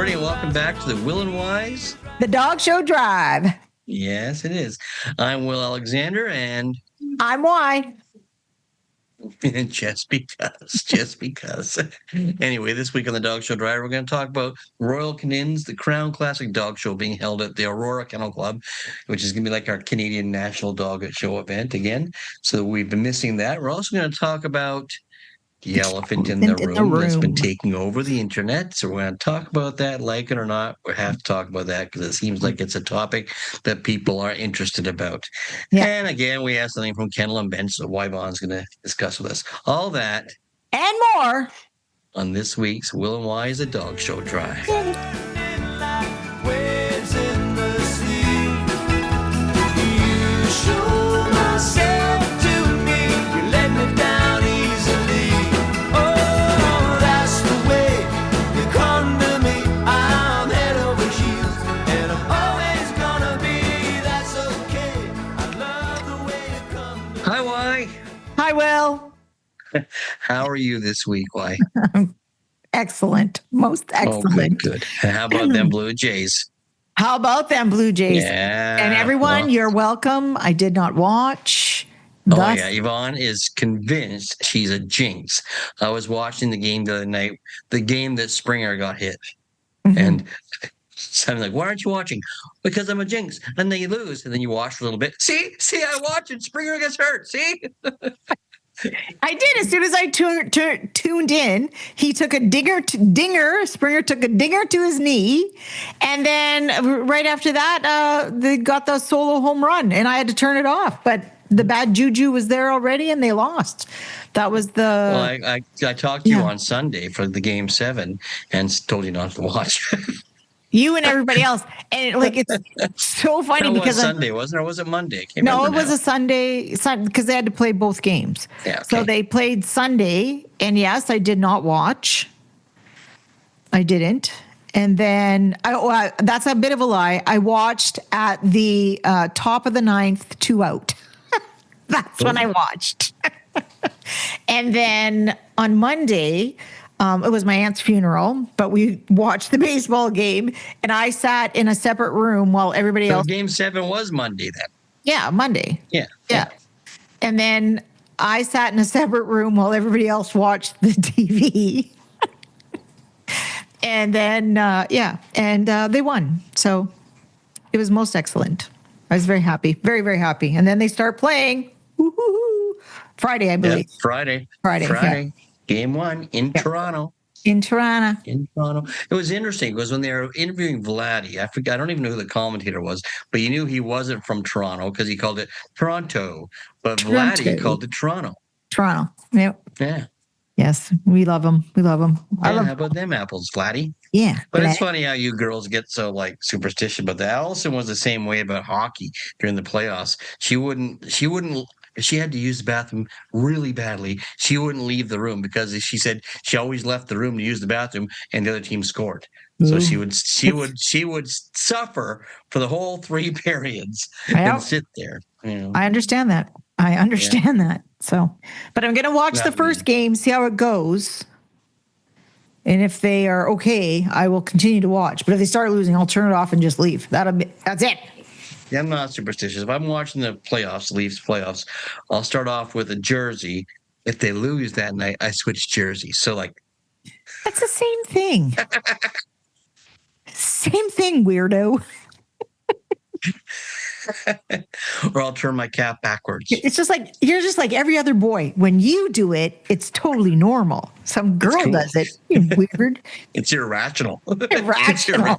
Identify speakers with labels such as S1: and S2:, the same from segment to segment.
S1: everybody, and welcome back to the Will and Wise,
S2: the Dog Show Drive.
S1: Yes, it is. I'm Will Alexander, and
S2: I'm Y.
S1: just because. Anyway, this week on the Dog Show Drive, we're going to talk about Royal Canin's, the Crown Classic Dog Show being held at the Aurora Kennel Club, which is going to be like our Canadian National Dog Show event again. So we've been missing that. We're also going to talk about the elephant in the room that's been taking over the internet. So we're going to talk about that, like it or not. We have to talk about that because it seems like it's a topic that people are interested about. Yeah. And again, we have something from Kennel and Bench, so Yvonne's going to discuss with us. All that
S2: and more
S1: on this week's Will and Wise, a Dog Show Drive.
S2: Hi, Will.
S1: How are you this week, Y?
S2: Excellent. Most excellent.
S1: Oh, good. And how about them Blue Jays?
S2: How about them Blue Jays?
S1: Yeah.
S2: And everyone, you're welcome. I did not watch.
S1: Yeah. Yvonne is convinced she's a jinx. I was watching the game the other night, the game that Springer got hit. Mm-hmm. And so I'm like, why aren't you watching? Because I'm a jinx. And then you lose. And then you watch for a little bit. See, I watch it. Springer gets hurt. See?
S2: I did. As soon as I tuned in, he took a dinger. Springer took a dinger to his knee. And then right after that, they got the solo home run. And I had to turn it off. But the bad juju was there already, and they lost. That was the...
S1: Well, I talked to you on Sunday for the Game 7 and told you not to watch.
S2: You and everybody else. And it's so funny because
S1: Sunday, wasn't it? Or was it Monday?
S2: No, it was a Sunday because they had to play both games.
S1: Yeah, okay.
S2: So they played Sunday, and yes, I did not watch. I didn't. And then, that's a bit of a lie. I watched at the top of the ninth, 2 out. That's when I watched. And then on Monday... it was my aunt's funeral, but we watched the baseball game, and I sat in a separate room while everybody else.
S1: Game 7 was Monday then.
S2: Yeah, Monday.
S1: Yeah.
S2: And then I sat in a separate room while everybody else watched the TV. And then, they won. So it was most excellent. I was very happy, very, very happy. And then they start playing Friday, I believe.
S1: Yeah, Friday.
S2: Yeah.
S1: Game 1 in Toronto.
S2: In Toronto.
S1: It was interesting because when they were interviewing Vladdy, I don't even know who the commentator was, but you knew he wasn't from Toronto because he called it Toronto. But Vladdy called it Toronto.
S2: Toronto. Yep.
S1: Yeah.
S2: Yes, we love him.
S1: How about them apples, Vladdy?
S2: Yeah.
S1: But it's funny how you girls get so superstitious about that. Allison was the same way about hockey during the playoffs. She had to use the bathroom really badly. She wouldn't leave the room because she said she always left the room to use the bathroom and the other team scored. So she would suffer for the whole 3 periods and sit there. You know.
S2: I understand that. that. So, but I'm going to watch the first game, see how it goes. And if they are okay, I will continue to watch. But if they start losing, I'll turn it off and just leave. That's it.
S1: Yeah, I'm not superstitious. If I'm watching the Leafs playoffs, I'll start off with a jersey. If they lose that night, I switch jerseys. So
S2: that's the same thing. Same thing, weirdo.
S1: Or I'll turn my cap backwards.
S2: It's just you're just like every other boy. When you do it, it's totally normal. Some girl does it. You're weird.
S1: It's irrational.
S2: It's irrational.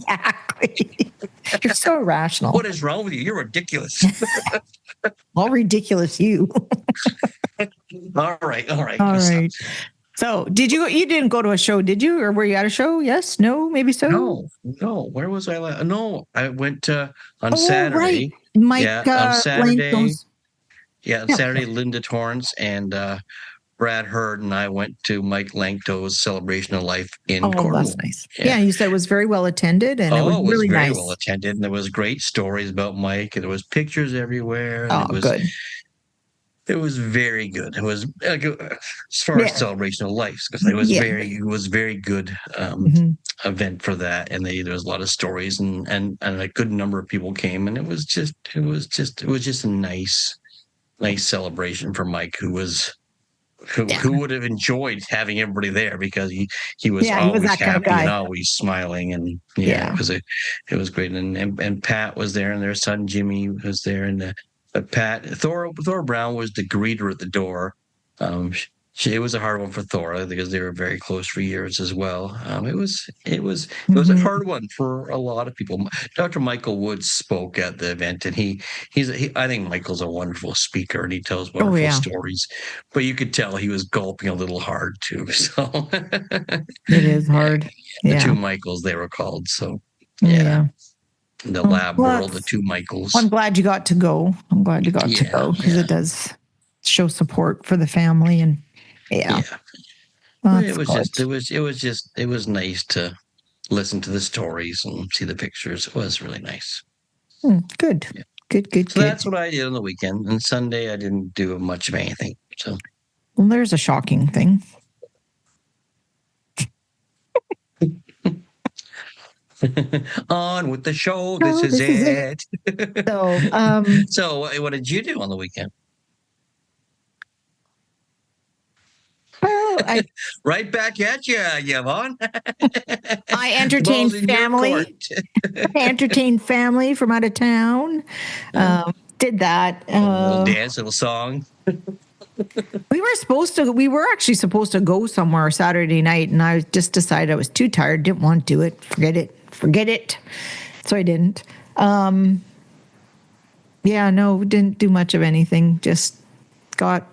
S2: Exactly. You're so irrational.
S1: What is wrong with you? You're ridiculous.
S2: All ridiculous you.
S1: All right.
S2: All right. So you didn't go to a show, did you? Or were you at a show? Yes? No? Maybe so?
S1: No. Where was I? No, I went on Saturday.
S2: Right.
S1: On Saturday. Saturday, Linda Torrance and Brad Hurd and I went to Mike Lankto's Celebration of Life in Cornwall. Oh, that's
S2: nice. Yeah, you said it was very well attended, and it was really
S1: very
S2: nice.
S1: Well attended, and there was great stories about Mike, and there was pictures everywhere.
S2: Good.
S1: It was very good. It was as far as
S2: Yeah.
S1: celebration of life, because it was
S2: Yeah.
S1: very good
S2: Mhm.
S1: event for that. And there was a lot of stories, and a good number of people came, and it was just a nice celebration for Mike,
S2: Yeah.
S1: who would have enjoyed having everybody there, because he was
S2: Yeah. He was
S1: always
S2: that kind of
S1: happy and
S2: guy.
S1: always smiling, and yeah,
S2: Yeah.
S1: it was great. And Pat was there, and their son Jimmy was there, and Thor Brown was the greeter at the door. It was a hard one for Thora, because they were very close for years as well. It was a
S2: Mhm.
S1: hard one for a lot of people. Dr. Michael Woods spoke at the event, and I think Michael's a wonderful speaker, and he tells
S2: Oh,
S1: wonderful
S2: yeah.
S1: stories. But you could tell he was gulping a little hard too. So
S2: It is hard.
S1: the
S2: Yeah.
S1: two Michaels, they were called. So yeah,
S2: Yeah.
S1: the
S2: Oh,
S1: lab
S2: well,
S1: world, the two
S2: I'm
S1: Michaels.
S2: glad you got to go. I'm glad you got to
S1: Yeah,
S2: go because
S1: yeah,
S2: it does show support for the family. And yeah,
S1: yeah. But
S2: that's good.
S1: it was nice to listen to the stories and see the pictures. It was really nice.
S2: Good.
S1: Yeah.
S2: Good, good,
S1: So
S2: good.
S1: that's what I did on the weekend. And Sunday, I didn't do much of anything. So
S2: Well, there's a shocking thing.
S1: on with the show. This
S2: Oh,
S1: is
S2: this is it.
S1: it.
S2: So,
S1: So what did you do on the weekend?
S2: well,
S1: Right back at you, Yvonne.
S2: I
S1: The ball's
S2: entertained
S1: in your court.
S2: family. I entertained family from out of town. Did that.
S1: A little dance, little song.
S2: We were actually supposed to go somewhere Saturday night, and I just decided I was too tired, didn't want to do it. Forget it. So I didn't. Yeah, no, didn't do much of anything. Just got,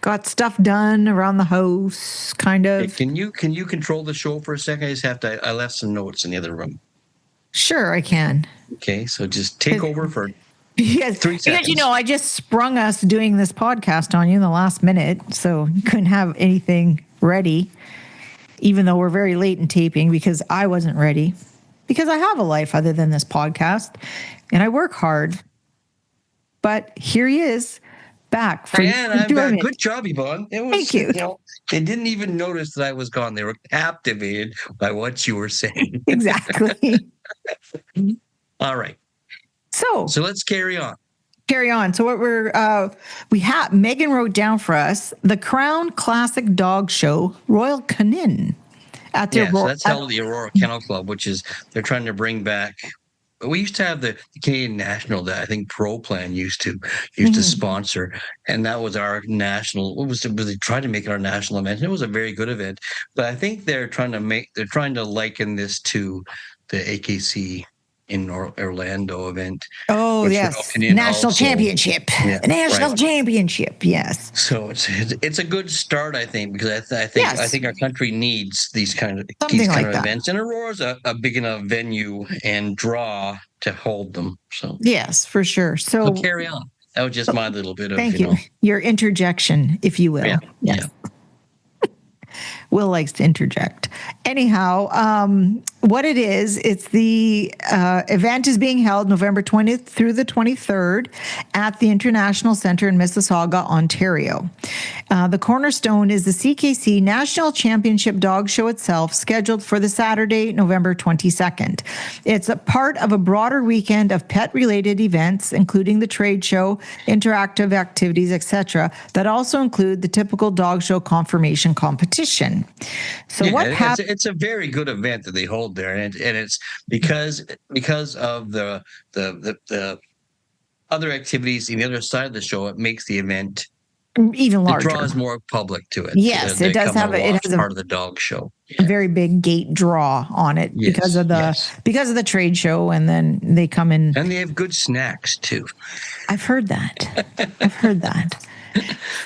S2: got stuff done around the house, kind
S1: Hey,
S2: of.
S1: can you control the show for a second? I left some notes in the other room.
S2: Sure, I can.
S1: Okay, so just take over for
S2: Because
S1: 3 seconds.
S2: I just sprung us doing this podcast on you in the last minute, so you couldn't have anything ready, even though we're very late in taping because I wasn't ready. Because I have a life other than this podcast, and I work hard. But here he is, back for
S1: And I've got
S2: enjoyment.
S1: good job, Yvonne. It was,
S2: Thank you.
S1: They didn't even notice that I was gone. They were captivated by what you were saying.
S2: Exactly.
S1: All right.
S2: So
S1: let's carry on.
S2: So what Megan wrote down for us the Crown Classic Dog Show Royal Canin at their
S1: Yes, that's held at the Aurora Kennel Club, which is they're trying to bring back. We used to have the Canadian National that I think Pro Plan used to sponsor, and that was our national. What was it? They tried to make it our national event, and it was a very good event. But I think they're trying to liken this to the AKC in Orlando event.
S2: Oh, yes. National Championship.
S1: Yeah,
S2: the National
S1: right.
S2: Championship, yes.
S1: So it's a good start, I think, because I think our country needs these kind of events, and Aurora's a big enough venue and draw to hold them. So
S2: yes, for sure. So
S1: carry on. That was just my little bit of
S2: thank you. Your interjection, if you will.
S1: Yeah.
S2: Yes.
S1: Yeah.
S2: Will likes to interject. Anyhow, what it is, it's the event is being held November 20th through the 23rd at the International Centre in Mississauga, Ontario. The cornerstone is the CKC National Championship Dog Show itself, scheduled for the Saturday, November 22nd. It's a part of a broader weekend of pet-related events, including the trade show, interactive activities, etc., that also include the typical dog show conformation competition. So
S1: it's a very good event that they hold there, and it's because of the other activities on the other side of the show. It makes the event
S2: even larger.
S1: It draws more public to it.
S2: Yes, it does have it has
S1: part of the dog show.
S2: A very big gate draw on it because of the trade show, and then they come in
S1: and they have good snacks too.
S2: I've heard that.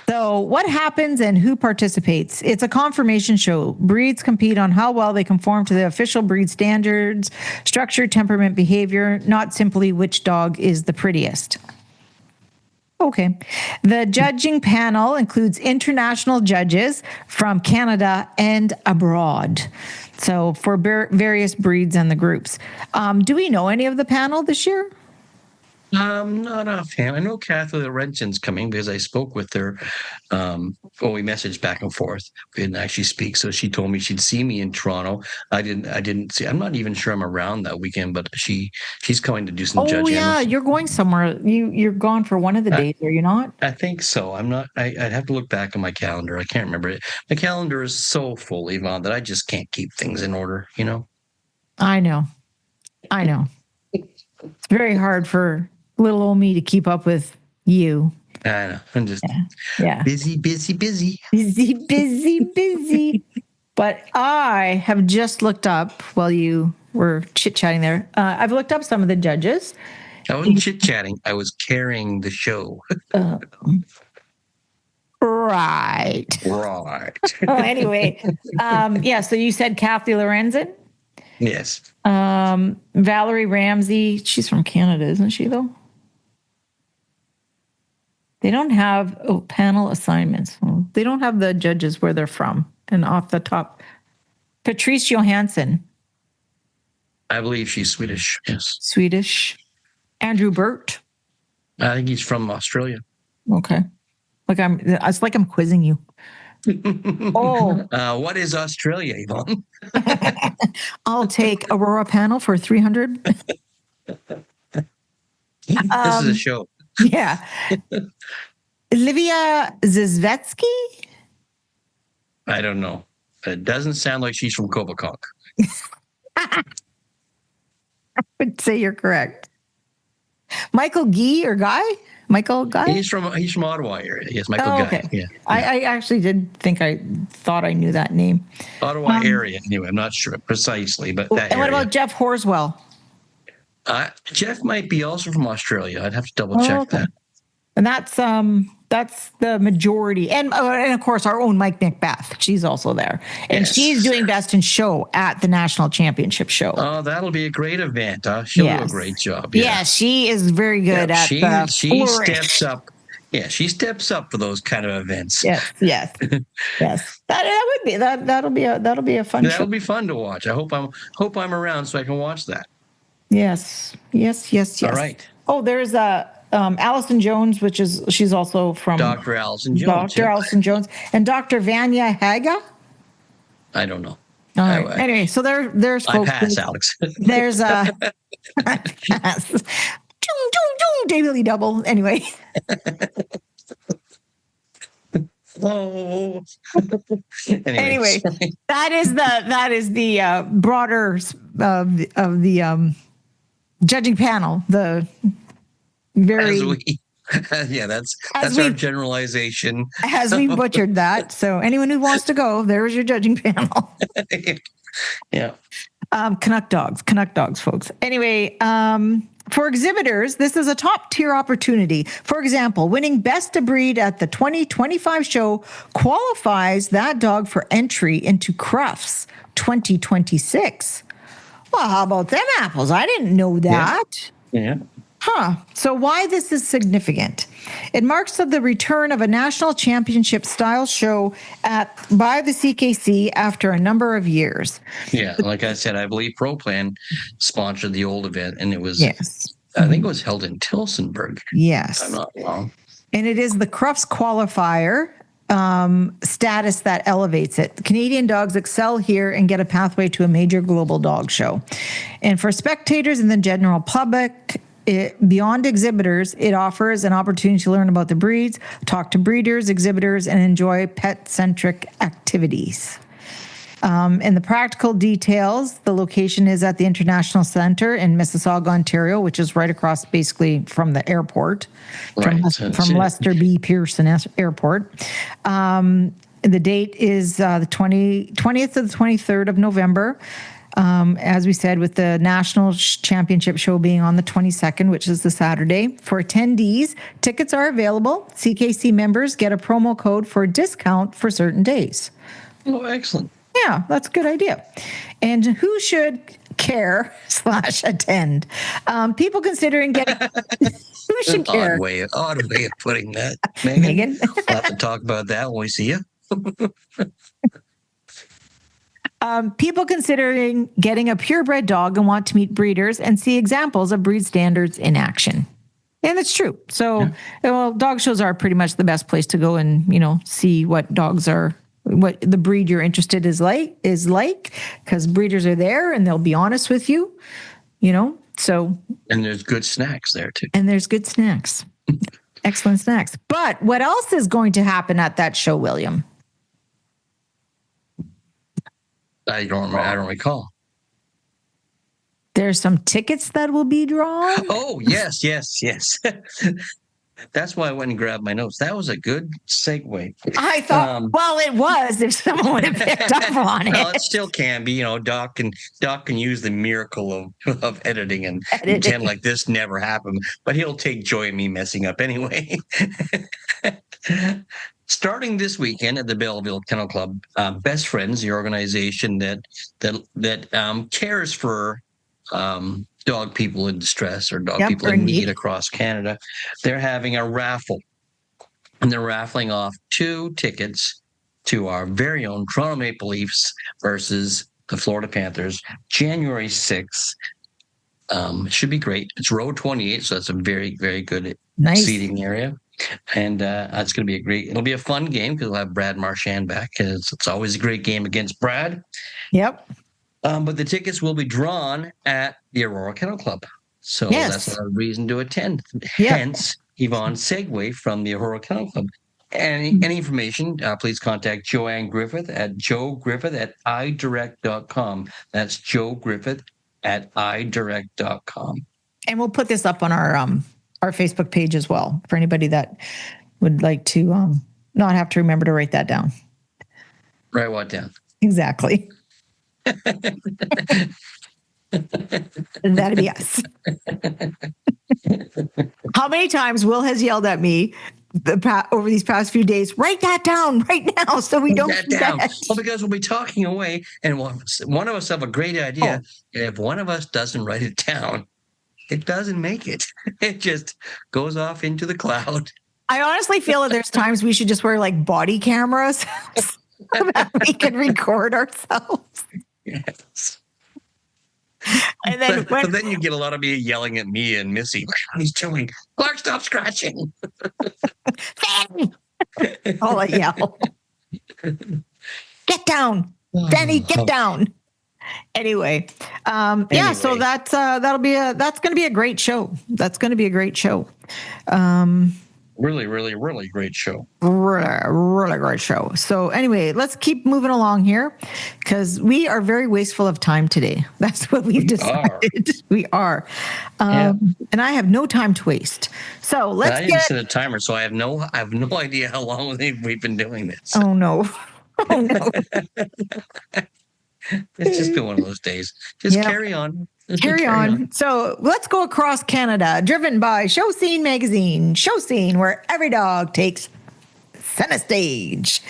S2: So what happens and who participates? It's a conformation show. Breeds compete on how well they conform to the official breed standards, structure, temperament, behavior, not simply which dog is the prettiest. Okay. The judging panel includes international judges from Canada and abroad. So for various breeds and the groups. Do we know any of the panel this year?
S1: Not offhand. I know Kathy Laurentian's coming because I spoke with her. We messaged back and forth. We didn't actually speak, so she told me she'd see me in Toronto. I didn't see. I'm not even sure I'm around that weekend, but she's coming to do some
S2: Oh
S1: judging.
S2: yeah, you're going somewhere. You're gone for one of the days, are you not?
S1: I think so. I'm not. I'd have to look back on my calendar. I can't remember it. My calendar is so full, Yvonne, that I just can't keep things in order.
S2: I know. It's very hard for little old me to keep up with you.
S1: I know. I'm just
S2: Yeah.
S1: busy.
S2: Busy. But I have just looked up while you were chit-chatting there. I've looked up some of the judges.
S1: I wasn't chit-chatting. I was carrying the show.
S2: Right. Anyway. So you said Kathy Lorenzen?
S1: Yes.
S2: Valerie Ramsey. She's from Canada, isn't she, though? They don't have panel assignments. They don't have the judges where they're from. And off the top, Patrice Johansson.
S1: I believe she's Swedish. Yes.
S2: Swedish. Andrew Burt.
S1: I think he's from Australia.
S2: Okay. It's like I'm quizzing you.
S1: What is Australia, Yvonne?
S2: I'll take Aurora panel for 300.
S1: This is a show.
S2: Yeah. Olivia Zizvetsky?
S1: I don't know. It doesn't sound like she's from Copaconk.
S2: I would say you're correct. Michael Guy or Guy? Michael Guy?
S1: He's from Ottawa area. Yes, Michael Guy.
S2: Okay.
S1: Yeah.
S2: I actually thought I knew that name.
S1: Ottawa area. Anyway, I'm not sure precisely, but that
S2: And what about Jeff Horswell?
S1: Jeff might be also from Australia. I'd have to double check that.
S2: And that's the majority. And of course, our own Mike Macbeth. She's also there. And she's doing Best in Show at the National Championship Show.
S1: Oh, that'll be a great event. She'll do a great job.
S2: Yeah, she is very good at
S1: she steps up. Yeah, she steps up for those kind of events.
S2: Yes. That would be that'll be a fun show.
S1: That'll be fun to watch. I hope I'm around so I can watch that.
S2: Yes.
S1: All right.
S2: Oh, there's Allison Jones, she's also from
S1: Dr. Allison Jones.
S2: Allison Jones and Dr. Vanya Haga.
S1: I don't know.
S2: All right. Anyway, so there's folks.
S1: I pass, Alex.
S2: There's daily double. Anyway.
S1: Oh.
S2: Anyway, that is the broader of the judging panel. The very
S1: that's our generalization.
S2: As we butchered that. So anyone who wants to go, there's your judging panel.
S1: Yeah.
S2: Canuck dogs, folks. Anyway, for exhibitors, this is a top tier opportunity. For example, winning best of breed at the 2025 show qualifies that dog for entry into Crufts 2026. Well, how about them apples? I didn't know that.
S1: Yeah.
S2: So why this is significant? It marks the return of a national championship style show by the CKC after a number of years.
S1: Yeah, like I said, I believe ProPlan sponsored the old event, and it was
S2: I
S1: think it was held in Tillsonburg.
S2: Yes,
S1: if I'm not wrong.
S2: And it is the Crufts qualifier status that elevates it. Canadian dogs excel here and get a pathway to a major global dog show. And for spectators and the general public, beyond exhibitors, it offers an opportunity to learn about the breeds, talk to breeders, exhibitors, and enjoy pet-centric activities. And the practical details, the location is at the International Center in Mississauga, Ontario, which is right across basically from the airport, from Lester B. Pearson Airport. The date is the 20th to the 23rd of November. As we said, with the National Championship show being on the 22nd, which is the Saturday. For attendees, tickets are available. CKC members get a promo code for a discount for certain days.
S1: Oh, excellent.
S2: Yeah, that's a good idea. And who should care / attend? People considering getting... who should care?
S1: Odd way of putting that, Megan. We'll have to talk about that when we see you.
S2: People considering getting a purebred dog and want to meet breeders and see examples of breed standards in action. And it's true. So, well, dog shows are pretty much the best place to go and, see what dogs are, what the breed you're interested is like, because breeders are there and they'll be honest with you, so.
S1: And there's good snacks there too.
S2: And there's good snacks. Excellent snacks. But what else is going to happen at that show, William?
S1: I don't recall.
S2: There's some tickets that will be drawn.
S1: Oh, yes. That's why I went and grabbed my notes. That was a good segue.
S2: I thought, well, it was if someone would have picked up on it.
S1: Well, it still can be. Doc can use the miracle of editing and pretend like this never happened. But he'll take joy in me messing up anyway. Starting this weekend at the Belleville Kennel Club, Best Friends, the organization that cares for dog people in distress or dog people in need across Canada, they're having a raffle. And they're raffling off 2 tickets to our very own Toronto Maple Leafs versus the Florida Panthers, January 6th. Should be great. It's row 28, so that's a very, very good seating area. And it's going to be it'll be a fun game because we'll have Brad Marchand back. It's always a great game against Brad.
S2: Yep.
S1: But the tickets will be drawn at the Aurora Kennel Club. So that's a reason to attend. Yep. Hence, Yvonne's segue from the Aurora Kennel Club. Any information, please contact Joanne Griffith at joegriffith@idirect.com. That's Joe Griffith at idirect.com.
S2: And we'll put this up on our Facebook page as well for anybody that would like to not have to remember to write that down.
S1: Write what down?
S2: Exactly. That'd be us. How many times Will has yelled at me over these past few days, write that down right now so we don't forget.
S1: Well, because we'll be talking away and one of us have a great idea. And if one of us doesn't write it down, it doesn't make it. It just goes off into the cloud.
S2: I honestly feel that there's times we should just wear like body cameras so that we can record ourselves.
S1: Yes.
S2: And then
S1: but then you get a lot of me yelling at me and Missy. What he's doing? Clark, stop scratching.
S2: I'll yell. Get down, Fanny. Get down. Anyway, so that's going to be a great show. That's going to be a great show.
S1: Really, really, really great show.
S2: Really great show. So anyway, let's keep moving along here because we are very wasteful of time today. That's what we've decided. We are. And I have no time to waste. So let's
S1: I didn't set a timer, so I have no idea how long we've been doing this.
S2: Oh, no.
S1: It's just been one of those days. Just carry on.
S2: Carry on. So let's go across Canada, driven by Show Scene Magazine. Show Scene, where every dog takes center stage.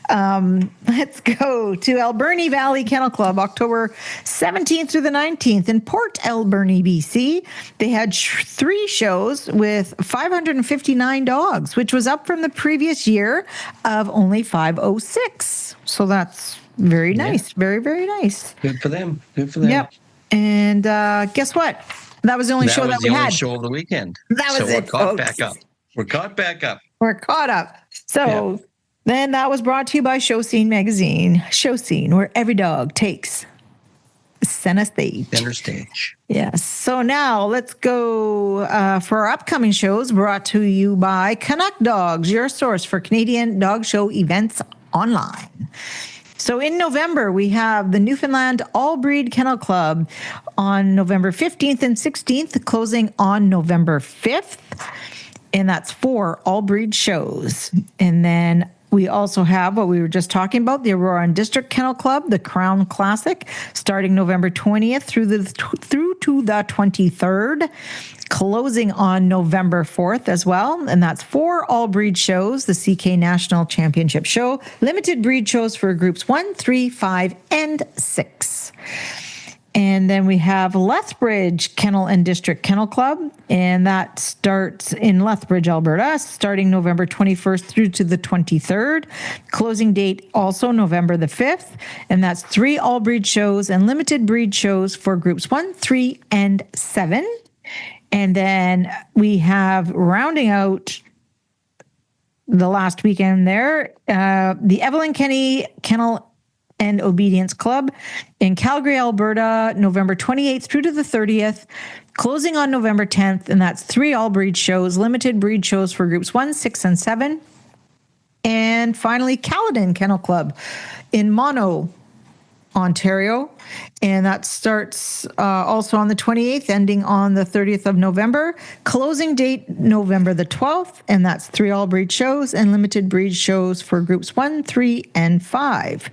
S2: Let's go to Alberni Valley Kennel Club, October 17th through the 19th in Port Alberni, BC. They had 3 shows with 559 dogs, which was up from the previous year of only 506. So that's very nice. Very, very nice.
S1: Good for them.
S2: Yep. And guess what? That was the only show that we had. That was the only
S1: show of the weekend.
S2: That was it,
S1: We're caught back up. We're caught up.
S2: So then that was brought to you by Show Scene Magazine. Show Scene, where every dog takes center stage. Yes. So now let's go for our upcoming shows, brought to you by Canuck Dogs, your source for Canadian dog show events online. So in November, we have the Newfoundland All Breed Kennel Club on November 15th and 16th, closing on November 5th. And that's 4 all breed shows. And then we also have what we were just talking about, the Aurora and District Kennel Club, the Crown Classic, starting November 20th through to the 23rd, closing on November 4th as well. And that's 4 all breed shows, the CK National Championship Show, limited breed shows for groups 1, 3, 5, and 6. And then we have Lethbridge Kennel and District Kennel Club, and that starts in Lethbridge, Alberta, starting November 21st through to the 23rd. Closing date also November the 5th, and that's 3 all-breed shows and limited breed shows for groups 1, 3, and 7. And then we have rounding out the last weekend there, the Evelyn Kenny Kennel and Obedience Club in Calgary, Alberta, November 28th through to the 30th, closing on November 10th. And that's 3 all-breed shows, limited breed shows for groups 1, 6, and 7. And finally, Caledon Kennel Club in Mono, Ontario. And that starts also on the 28th, ending on the 30th of November. Closing date, November the 12th. And that's 3 all-breed shows and limited breed shows for groups 1, 3, and 5.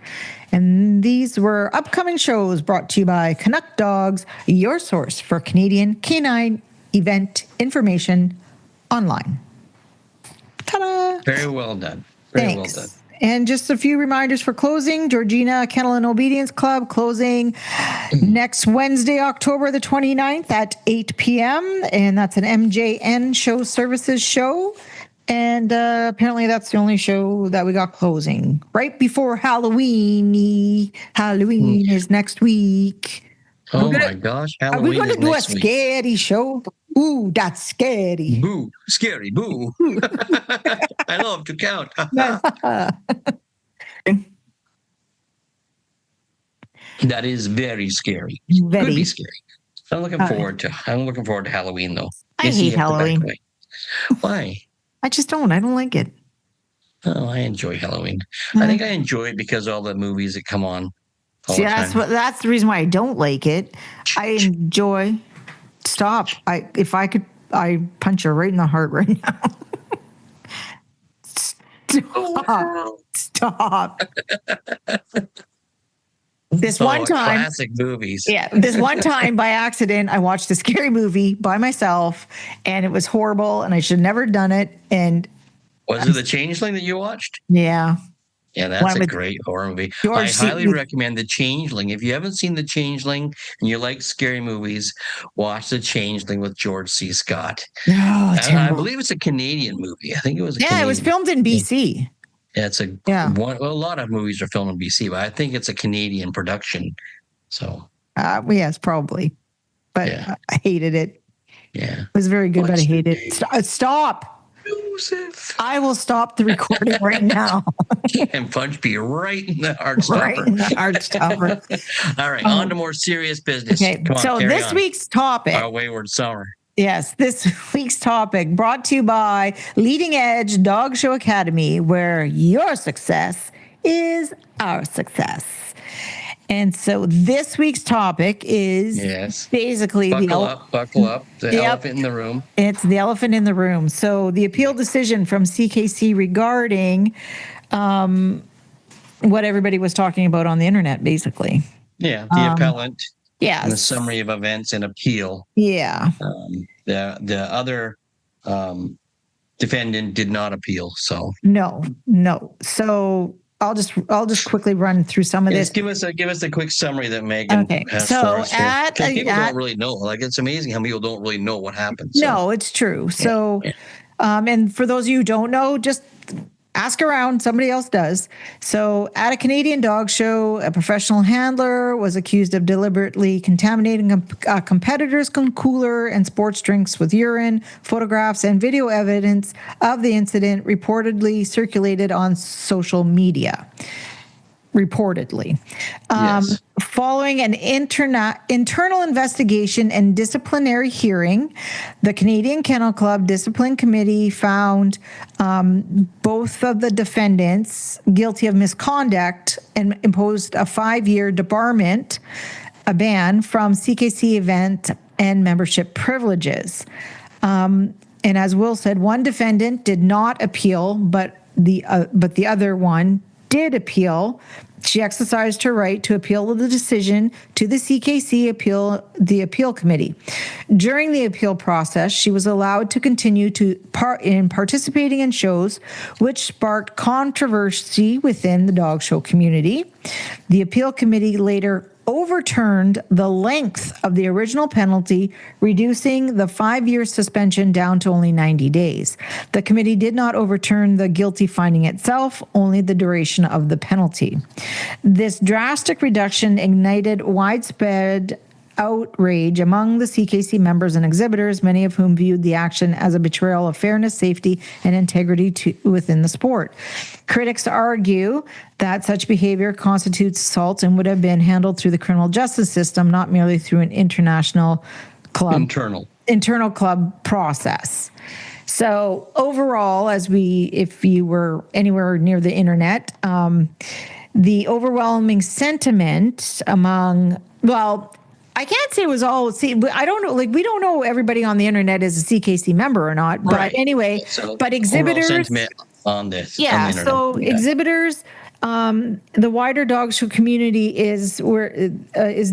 S2: And these were upcoming shows brought to you by Canuck Dogs, your source for Canadian canine event information online. Ta-da!
S1: Very well done. Very
S2: Thanks.
S1: well done.
S2: And just a few reminders for closing. Georgina Kennel and Obedience Club closing next Wednesday, October the 29th at 8 p.m. And that's an MJN Show Services show. And apparently that's the only show that we got closing. Right before Halloween. Halloween is next week.
S1: Oh my gosh.
S2: Are we
S1: Halloween
S2: going to
S1: is
S2: do a
S1: next week.
S2: scary show? Ooh, that's scary.
S1: Boo. Scary. Boo. I love to count. That is very scary.
S2: Very.
S1: Could be scary. I'm looking forward to Halloween though.
S2: I hate Halloween.
S1: Why?
S2: I just don't. I don't like it.
S1: Oh, I enjoy Halloween. I think I enjoy it because of all the movies that come on.
S2: See, that's the reason why I don't like it. I enjoy. Stop. If I could, I punch her right in the heart right now. Stop. This one time,
S1: classic movies.
S2: Yeah, this one time by accident, I watched a scary movie by myself, and it was horrible, and I should have never done it. And
S1: was it The Changeling that you watched?
S2: Yeah.
S1: Yeah, that's a great horror movie. I highly recommend The Changeling. If you haven't seen The Changeling and you like scary movies, watch The Changeling with George C. Scott.
S2: Oh,
S1: I believe it's a Canadian movie. I think it was.
S2: It was filmed in BC.
S1: Yeah, a lot of movies are filmed in BC, but I think it's a Canadian production. So,
S2: yes, probably. But I hated it.
S1: Yeah, it
S2: was very good, but I hated it. Stop. Joseph. I will stop the recording right now.
S1: And punch me right in the heart stopper.
S2: Right in the heart stopper.
S1: All right, on to more serious business.
S2: Okay, so this week's topic.
S1: Our wayward summer.
S2: Yes, this week's topic brought to you by Leading Edge Dog Show Academy, where your success is our success. And so this week's topic is basically
S1: buckle up, the elephant in the room.
S2: It's the elephant in the room. So the appeal decision from CKC regarding what everybody was talking about on the internet, basically.
S1: Yeah, the appellant.
S2: Yeah.
S1: And the summary of events and appeal.
S2: Yeah.
S1: The other defendant did not appeal. So
S2: no. So I'll just quickly run through some of this.
S1: Give us a quick summary that Megan has for us here. People don't really know. Like, it's amazing how people don't really know what happens. So.
S2: No, it's true. So, and for those of you who don't know, just ask around. Somebody else does. So at a Canadian dog show, a professional handler was accused of deliberately contaminating a competitor's cooler and sports drinks with urine. Photographs and video evidence of the incident reportedly circulated on social media. Reportedly. Following an internal investigation and disciplinary hearing, the Canadian Kennel Club Discipline Committee found both of the defendants guilty of misconduct and imposed a 5-year debarment, a ban from CKC event and membership privileges. And as Will said, one defendant did not appeal, but the other one did appeal. She exercised her right to appeal the decision to the CKC appeal committee. During the appeal process, she was allowed to continue in participating in shows, which sparked controversy within the dog show community. The appeal committee later overturned the length of the original penalty, reducing the 5-year suspension down to only 90 days. The committee did not overturn the guilty finding itself, only the duration of the penalty. This drastic reduction ignited widespread outrage among the CKC members and exhibitors, many of whom viewed the action as a betrayal of fairness, safety, and integrity within the sport. Critics argue that such behavior constitutes assault and would have been handled through the criminal justice system, not merely through an international club internal club process. So overall, if you were anywhere near the internet, the overwhelming sentiment among, well, I can't say it was all, I don't know, like, we don't know everybody on the internet is a CKC member or not, but anyway, so but exhibitors
S1: on this,
S2: yeah,
S1: on the
S2: so exhibitors, the wider dog show community is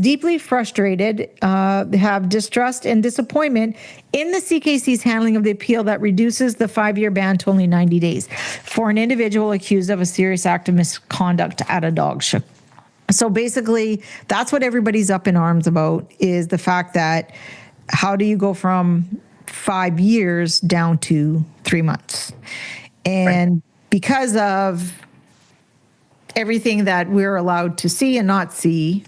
S2: deeply frustrated, have distrust and disappointment in the CKC's handling of the appeal that reduces the 5-year ban to only 90 days for an individual accused of a serious act of misconduct at a dog show. So basically, that's what everybody's up in arms about, is the fact that how do you go from 5 years down to 3 months? And because of everything that we're allowed to see and not see.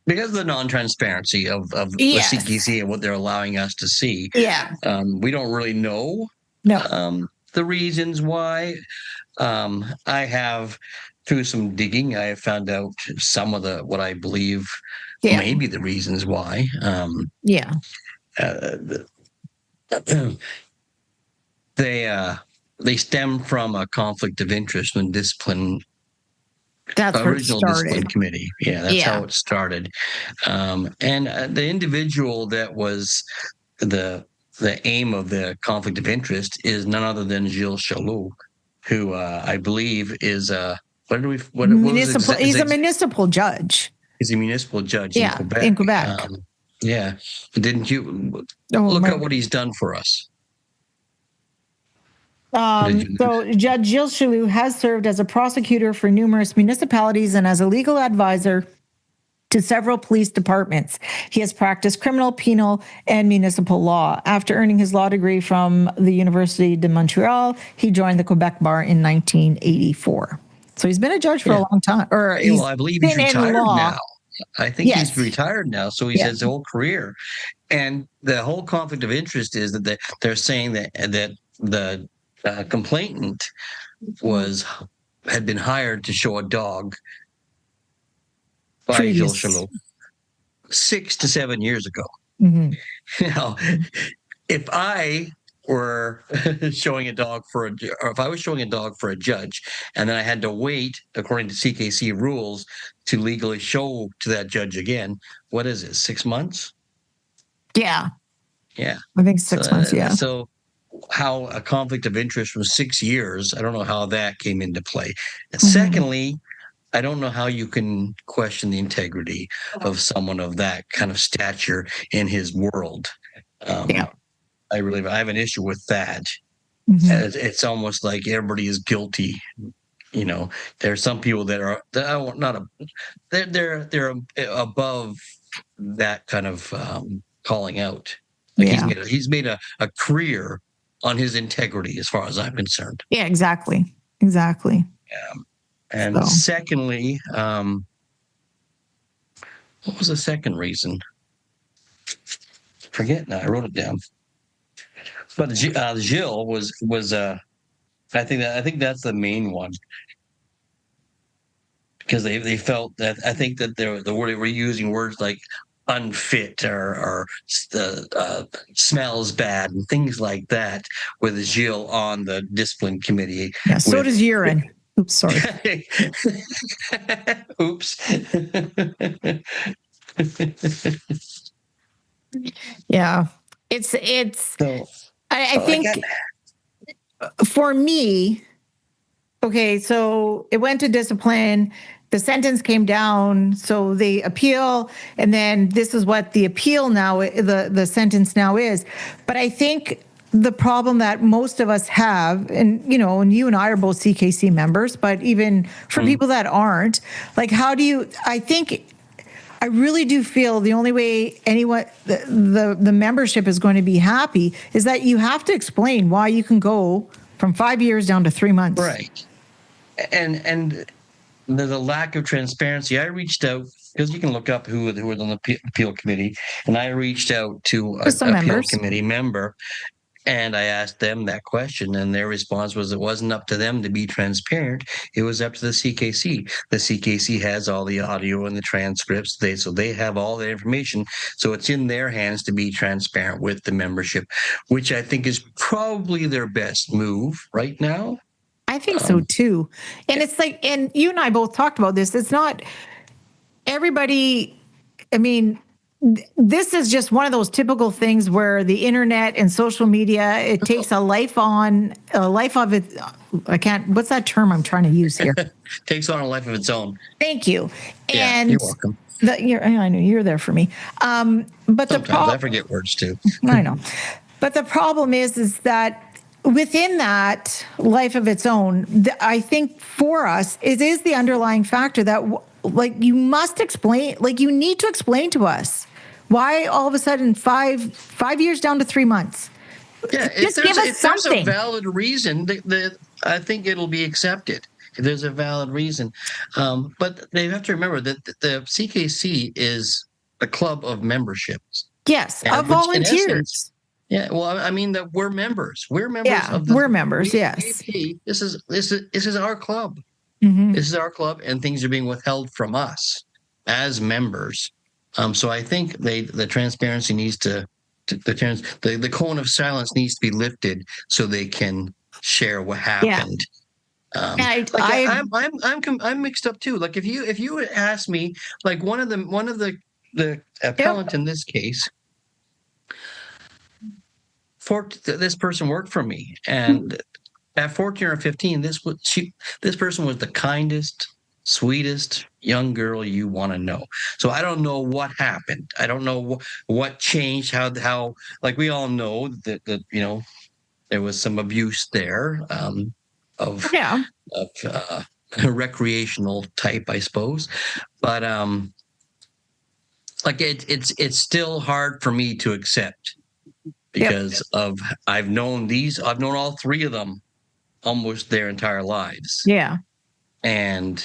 S1: Because of the non-transparency of the CKC and what they're allowing us to see.
S2: Yeah.
S1: We don't really know the reasons why. I have, through some digging, I have found out some of what I believe maybe the reasons why. They stem from a conflict of interest when discipline.
S2: That's
S1: original discipline committee. Yeah, that's how it started. And the individual that was the aim of the conflict of interest is none other than Gilles Chaloux, who I believe is
S2: he's a municipal judge.
S1: He's a municipal judge
S2: in
S1: Quebec.
S2: In Quebec.
S1: Didn't you look at what he's done for us?
S2: So Judge Gilles Chaloux has served as a prosecutor for numerous municipalities and as a legal advisor to several police departments. He has practiced criminal, penal, and municipal law. After earning his law degree from the University de Montreal, he joined the Quebec bar in 1984. So he's been a judge for a long time.
S1: I believe he's retired now. I think he's retired now, so he has his whole career. And the whole conflict of interest is that they're saying that the complainant had been hired to show a dog by Gilles Chaloux 6 to 7 years ago.
S2: Mm-hmm.
S1: Now, if I were showing a dog or if I was showing a dog for a judge, and then I had to wait, according to CKC rules, to legally show to that judge again, what is it, 6 months?
S2: Yeah.
S1: Yeah.
S2: I think 6 months, yeah.
S1: So how a conflict of interest from 6 years, I don't know how that came into play. And secondly, I don't know how you can question the integrity of someone of that kind of stature in his world. I have an issue with that. It's almost like everybody is guilty. You know, there are some people that are they're above that kind of calling out. Like he's made a career on his integrity, as far as I'm concerned.
S2: Yeah, exactly.
S1: And secondly, what was the second reason? Forget now. I wrote it down. But Gilles was I think that's the main one, because they felt that, I think that they were using words like unfit or smells bad and things like that with Gilles on the discipline committee.
S2: Yeah, so does urine. Oops, sorry.
S1: Oops.
S2: Yeah, it's. I think for me, okay, so it went to discipline. The sentence came down, so they appeal, and then this is what the appeal now, the sentence now is. But I think the problem that most of us have, and you and I are both CKC members, but even for people that aren't, like, I really do feel the only way the membership is going to be happy is that you have to explain why you can go from 5 years down to 3 months.
S1: Right. And there's a lack of transparency. I reached out because you can look up who was on the appeal committee, and I reached out to
S2: With some
S1: an appeal
S2: members.
S1: committee member, and I asked them that question, and their response was it wasn't up to them to be transparent. It was up to the CKC. The CKC has all the audio and the transcripts. So they have all the information. So it's in their hands to be transparent with the membership, which I think is probably their best move right now.
S2: I think so too. And it's like, and you and I both talked about this. It's not everybody. I mean, this is just one of those typical things where the internet and social media, it takes a life of it. I can't, what's that term I'm trying to use here?
S1: Takes on a life of its own.
S2: Thank you.
S1: Yeah,
S2: And
S1: you're welcome.
S2: I know you're there for me. But
S1: Sometimes I forget words too.
S2: I know. But the problem is that within that life of its own, I think for us, it is the underlying factor that like you must explain, like you need to explain to us why all of a sudden 5 years down to 3 months.
S1: Yeah,
S2: Just give us something.
S1: There's a valid reason, I think it'll be accepted. If there's a valid reason. But they have to remember that the CKC is a club of memberships.
S2: Yes, of volunteers.
S1: Essence, yeah, well, I mean that we're members. We're members of
S2: we're members, yes.
S1: This is our club.
S2: Mm-hmm.
S1: This is our club, and things are being withheld from us as members. So I think the transparency needs to the cone of silence needs to be lifted so they can share what happened. Yeah. I'm mixed up too. Like if you ask me, like one of the appellant in this case, this person worked for me, and at 14 or 15, this person was the kindest, sweetest young girl you want to know. So I don't know what happened. I don't know what changed. How like we all know that there was some abuse there of recreational type, I suppose. But like it's still hard for me to accept because I've known all three of them almost their entire lives.
S2: Yeah.
S1: And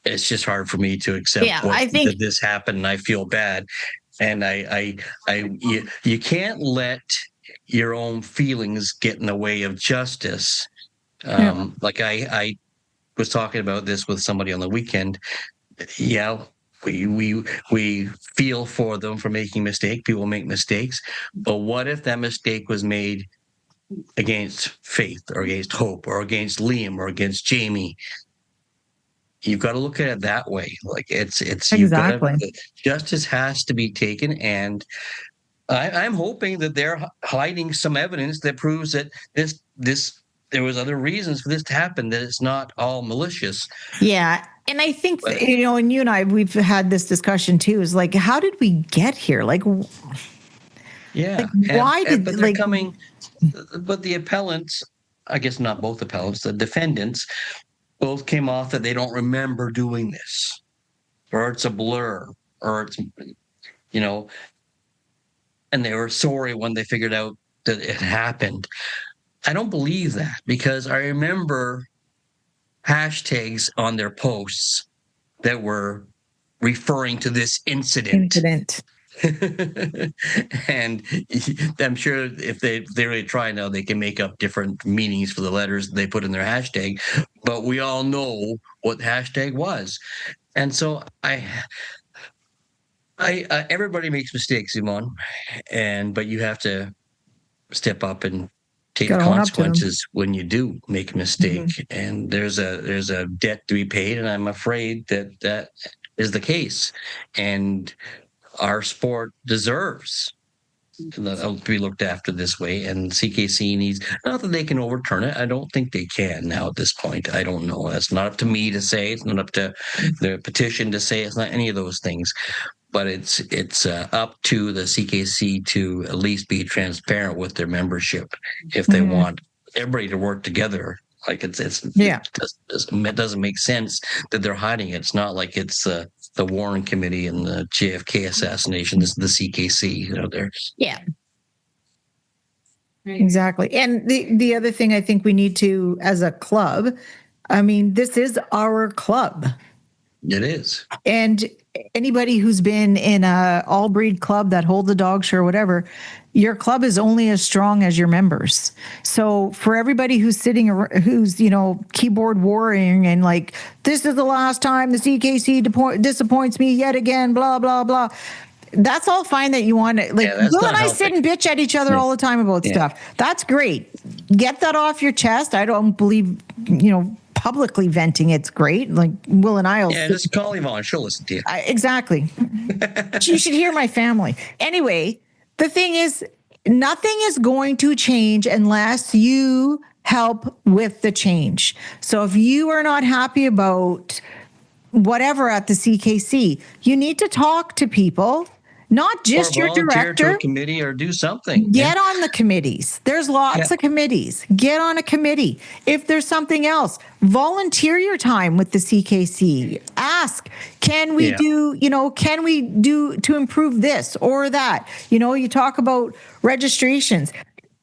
S1: it's just hard for me to accept that this happened, and I feel bad. And you can't let your own feelings get in the way of justice. Like I was talking about this with somebody on the weekend. Yeah, we feel for them for making mistakes. People make mistakes, but what if that mistake was made against Faith or against Hope or against Liam or against Jamie? You've got to look at it that way. Like it's
S2: exactly.
S1: Justice has to be taken, and I'm hoping that they're hiding some evidence that proves that this there was other reasons for this to happen, that it's not all malicious.
S2: Yeah. And I think, and you and I, we've had this discussion too, is like, how did we get here? Like,
S1: yeah.
S2: Why did
S1: they're coming, but the appellants, I guess not both appellants, the defendants both came off that they don't remember doing this, or it's a blur, or it's, and they were sorry when they figured out that it happened. I don't believe that, because I remember hashtags on their posts that were referring to this incident. And I'm sure if they really try now, they can make up different meanings for the letters they put in their hashtag, but we all know what the hashtag was. And so everybody makes mistakes, Simone, but you have to step up and take the consequences when you do make a mistake. Mm-hmm. And there's a debt to be paid, and I'm afraid that is the case. And our sport deserves to be looked after this way, and CKC needs, not that they can overturn it. I don't think they can now at this point. I don't know. That's not up to me to say. It's not up to the petition to say. It's not any of those things. But it's up to the CKC to at least be transparent with their membership if they want everybody to work together. Like it doesn't make sense that they're hiding it. It's not like it's the Warren Committee and the JFK assassination. This is the CKC. They're
S2: exactly. And the other thing I think we need to, as a club, I mean, this is our club.
S1: It is.
S2: And anybody who's been in a all breed club that holds a dog show or whatever, your club is only as strong as your members. So for everybody who's who's, keyboard warring and like, this is the last time the CKC disappoints me yet again, blah, blah, blah. That's all fine that you want to, like, Will and I sit and bitch at each other all the time about stuff. That's great. Get that off your chest. I don't believe, publicly venting it's great. Like Will and I will.
S1: Yeah, just call Yvonne. She'll listen to you.
S2: Exactly. You should hear my family. Anyway, the thing is, nothing is going to change unless you help with the change. So if you are not happy about whatever at the CKC, you need to talk to people. Not just your director.
S1: To a committee or do something.
S2: Get on the committees. There's lots of committees. Get on a committee. If there's something else, volunteer your time with the CKC. Ask, can we do to improve this or that? You talk about registrations.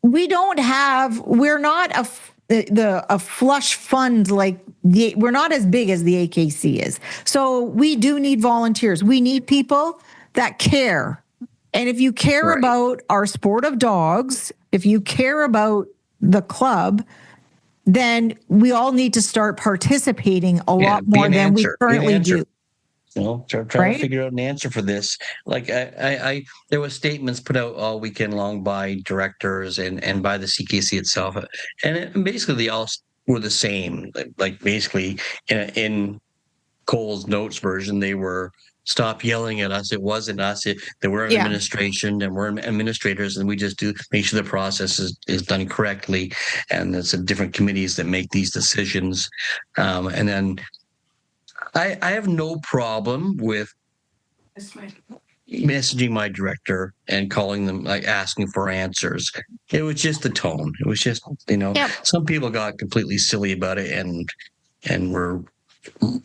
S2: We're not a flush fund like we're not as big as the AKC is. So we do need volunteers. We need people that care. And if you care about our sport of dogs, if you care about the club, then we all need to start participating a lot more than we currently do.
S1: Try to figure out an answer for this. Like I there were statements put out all weekend long by directors and by the CKC itself, and basically they all were the same. Like basically in Cole's notes version, they were, stop yelling at us. It wasn't us. They were administration and we're administrators, and we just do make sure the process is done correctly. And it's different committees that make these decisions. And then I have no problem with messaging my director and calling them, like asking for answers. It was just the tone. It was just, some people got completely silly about it and were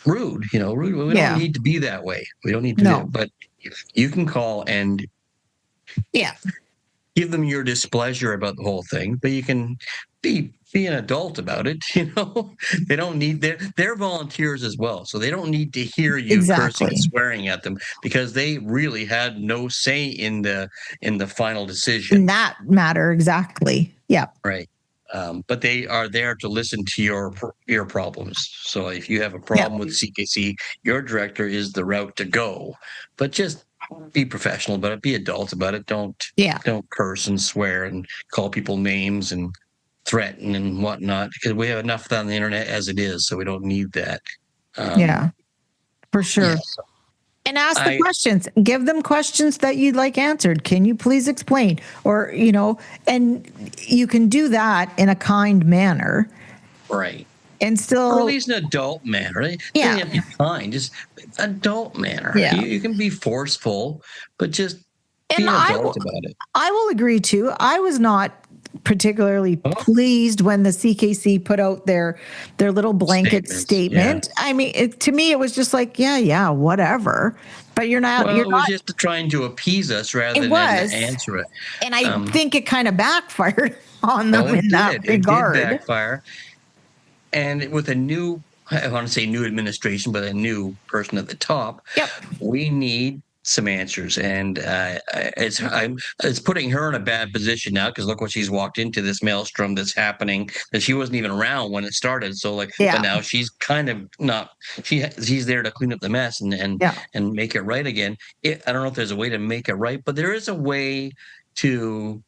S1: rude. We don't need to be that way. We don't need to do it. But you can call and give them your displeasure about the whole thing, but you can be an adult about it. They don't need they're volunteers as well, so they don't need to hear you cursing and swearing at them, because they really had no say in the final decision
S2: in that matter. Exactly. Yeah.
S1: Right. But they are there to listen to your problems. So if you have a problem with CKC, your director is the route to go. But just be professional about it. Be adult about it. Don't curse and swear and call people names and threaten and whatnot, because we have enough on the internet as it is. So we don't need that.
S2: For sure. Yeah, so. And ask the questions. Give them questions that you'd like answered. Can you please explain? Or, and you can do that in a kind manner.
S1: Right.
S2: And still...
S1: Or at least an adult manner. Right?
S2: Yeah.
S1: You have to be kind. Just adult manner.
S2: Yeah.
S1: You can be forceful, but just be an adult about it.
S2: I will agree, too. I was not particularly pleased when the CKC put out their little blanket statement. Yeah. I mean, to me, it was just like, whatever. But you're not.
S1: Well, it was just trying to appease us rather than answer it.
S2: And I think it kind of backfired on them in that regard.
S1: It did backfire. And with a new, I want to say new administration, but a new person at the top, we need some answers, and it's putting her in a bad position now, because look what she's walked into, this maelstrom that's happening that she wasn't even around when it started. So but now she's kind of not. She's there to clean up the mess and make it right again. I don't know if there's a way to make it right, but there is a way to